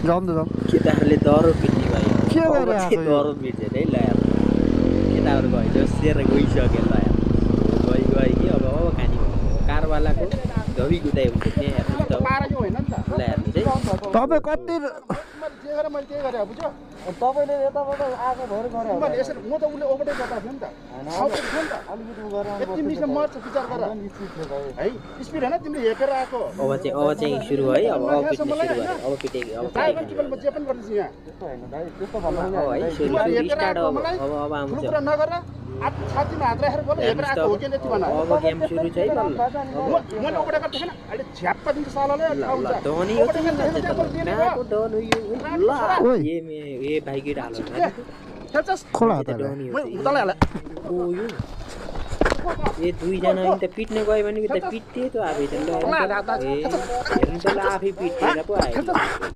जाउँ त जाउँ केटाहरूले दरो पिट्ने भयो के गरेर अब चाहिँ आएको यो? दरो पिट्छ है ल यार केटाहरू गयो सेर गइसक्यो ल यार गइ कि अब खाने कारवालाको धबी गुदाइ हुन्छ त्यहाँ हेर्नुहोस् त ल हेर्नुहोस् है तपाईँ कति जे गरे मैले त्यही गरे बुझ्यो तपाईले यताबाट आएको भएर गरे हो मैले यसरी म त उसले ओभरटे गर्दा थियो नि त साउथ थियो नि त अलिकति उ गरेर यति मिसले मर्छ विचार गर है स्पिड हैन तिमीले हेपेर आएको अब चाहिँ सुरु है अब पिट्ने सुरु भयो अब पिटेको अब ड्राइभर टिपल म जे पनि गर्दैछु यहाँ त्यस्तो हैन दाइ त्यस्तो भन्नु अब है सुरु स्टार्ट अब आउँछ ठुलो कुरा नगर छातीमा हात राखेर बोल हेपेर आएको हो कि यति भन अब गेम सुरु छ है मैले ओभरटे गर्दा थिएन अहिले झ्याप्पा दिन्छ सालाले आउँछ धनी हो कहाँको डन हो यो ल ए भाइकी डालो खेल्छस् खोला त धनी हो उतालाई हाल ओ यो ए दुईजना त पिट्न गयो भने त पिट्थे त अब त ल हेर्नु त ल आफै पिट्थेर पो आयो